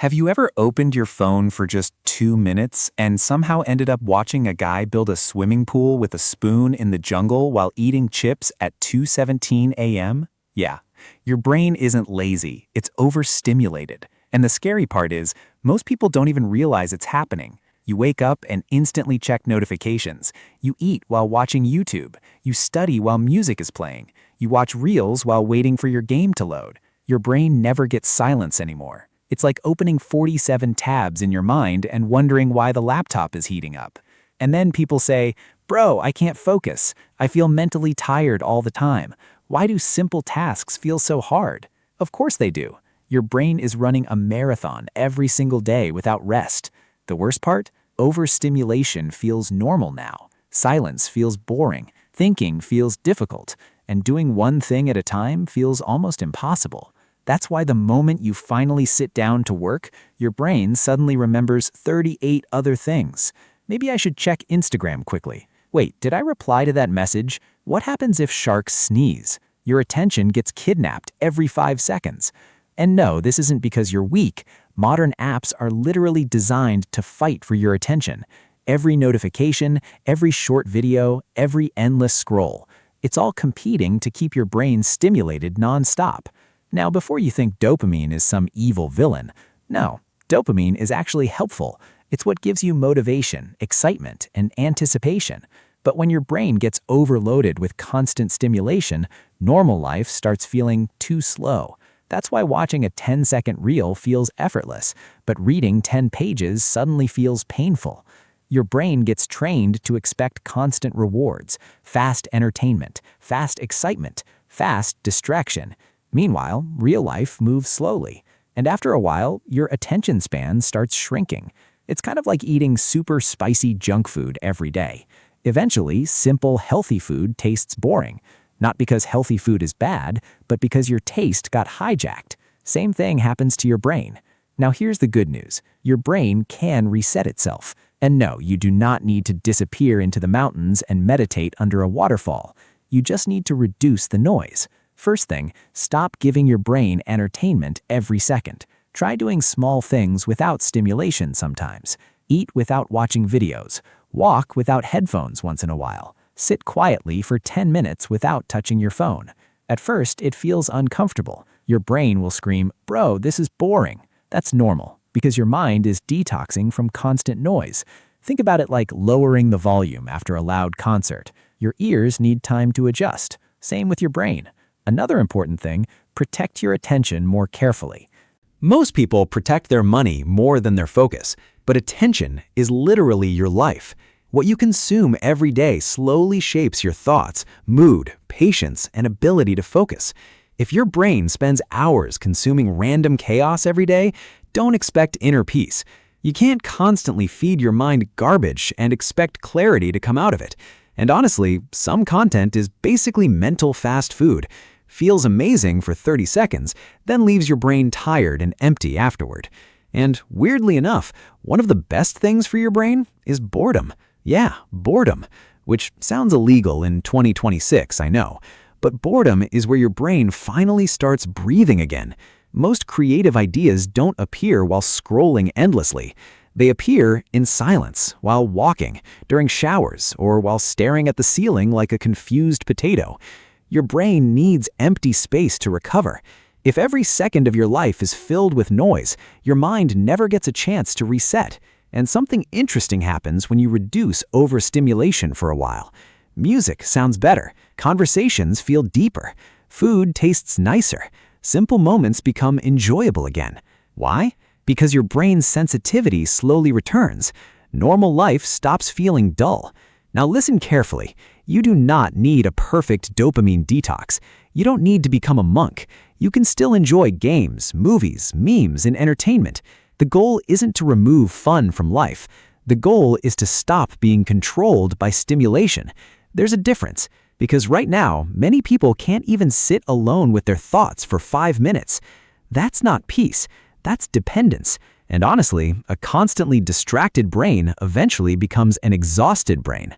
Have you ever opened your phone for just 2 minutes and somehow ended up watching a guy build a swimming pool with a spoon in the jungle while eating chips at 2:17 a.m.? Yeah, your brain isn't lazy, it's overstimulated. And the scary part is, most people don't even realize it's happening. You wake up and instantly check notifications. You eat while watching YouTube. You study while music is playing. You watch reels while waiting for your game to load. Your brain never gets silence anymore. It's like opening 47 tabs in your mind and wondering why the laptop is heating up. And then people say, "Bro, I can't focus. I feel mentally tired all the time. Why do simple tasks feel so hard?" Of course they do. Your brain is running a marathon every single day without rest. The worst part? Overstimulation feels normal now. Silence feels boring. Thinking feels difficult. And doing one thing at a time feels almost impossible. That's why the moment you finally sit down to work, your brain suddenly remembers 38 other things. Maybe I should check Instagram quickly. Wait, did I reply to that message? What happens if sharks sneeze? Your attention gets kidnapped every 5 seconds. And no, this isn't because you're weak. Modern apps are literally designed to fight for your attention. Every notification, every short video, every endless scroll. It's all competing to keep your brain stimulated nonstop. Now, before you think dopamine is some evil villain, no, dopamine is actually helpful. It's what gives you motivation, excitement, and anticipation. But when your brain gets overloaded with constant stimulation, normal life starts feeling too slow. That's why watching a 10-second reel feels effortless, but reading 10 pages suddenly feels painful. Your brain gets trained to expect constant rewards, fast entertainment, fast excitement, fast distraction. Meanwhile, real life moves slowly, and after a while, your attention span starts shrinking. It's kind of like eating super spicy junk food every day. Eventually, simple, healthy food tastes boring. Not because healthy food is bad, but because your taste got hijacked. Same thing happens to your brain. Now here's the good news. Your brain can reset itself. And no, you do not need to disappear into the mountains and meditate under a waterfall. You just need to reduce the noise. First thing, stop giving your brain entertainment every second. Try doing small things without stimulation sometimes. Eat without watching videos. Walk without headphones once in a while. Sit quietly for 10 minutes without touching your phone. At first, it feels uncomfortable. Your brain will scream, "Bro, this is boring." That's normal, because your mind is detoxing from constant noise. Think about it like lowering the volume after a loud concert. Your ears need time to adjust. Same with your brain. Another important thing, protect your attention more carefully. Most people protect their money more than their focus, but attention is literally your life. What you consume every day slowly shapes your thoughts, mood, patience, and ability to focus. If your brain spends hours consuming random chaos every day, don't expect inner peace. You can't constantly feed your mind garbage and expect clarity to come out of it. And honestly, some content is basically mental fast food. Feels amazing for 30 seconds, then leaves your brain tired and empty afterward. And weirdly enough, one of the best things for your brain is boredom. Yeah, boredom, which sounds illegal in 2026, I know. But boredom is where your brain finally starts breathing again. Most creative ideas don't appear while scrolling endlessly. They appear in silence, while walking, during showers, or while staring at the ceiling like a confused potato. Your brain needs empty space to recover. If every second of your life is filled with noise, your mind never gets a chance to reset. And something interesting happens when you reduce overstimulation for a while. Music sounds better, conversations feel deeper, food tastes nicer, simple moments become enjoyable again. Why? Because your brain's sensitivity slowly returns. Normal life stops feeling dull. Now listen carefully. You do not need a perfect dopamine detox. You don't need to become a monk. You can still enjoy games, movies, memes, and entertainment. The goal isn't to remove fun from life. The goal is to stop being controlled by stimulation. There's a difference, because right now, many people can't even sit alone with their thoughts for 5 minutes. That's not peace. That's dependence. And honestly, a constantly distracted brain eventually becomes an exhausted brain.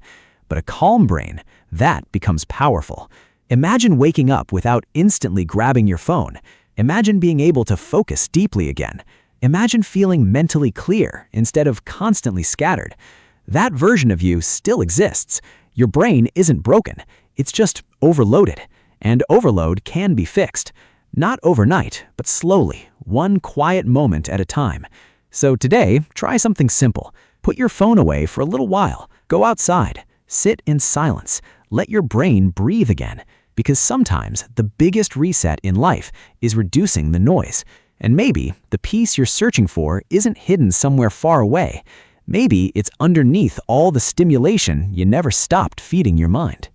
But a calm brain, that becomes powerful. Imagine waking up without instantly grabbing your phone. Imagine being able to focus deeply again. Imagine feeling mentally clear instead of constantly scattered. That version of you still exists. Your brain isn't broken, it's just overloaded. And overload can be fixed. Not overnight, but slowly, one quiet moment at a time. So today, try something simple. Put your phone away for a little while. Go outside. Sit in silence. Let your brain breathe again. Because sometimes the biggest reset in life is reducing the noise. And maybe the peace you're searching for isn't hidden somewhere far away. Maybe it's underneath all the stimulation you never stopped feeding your mind.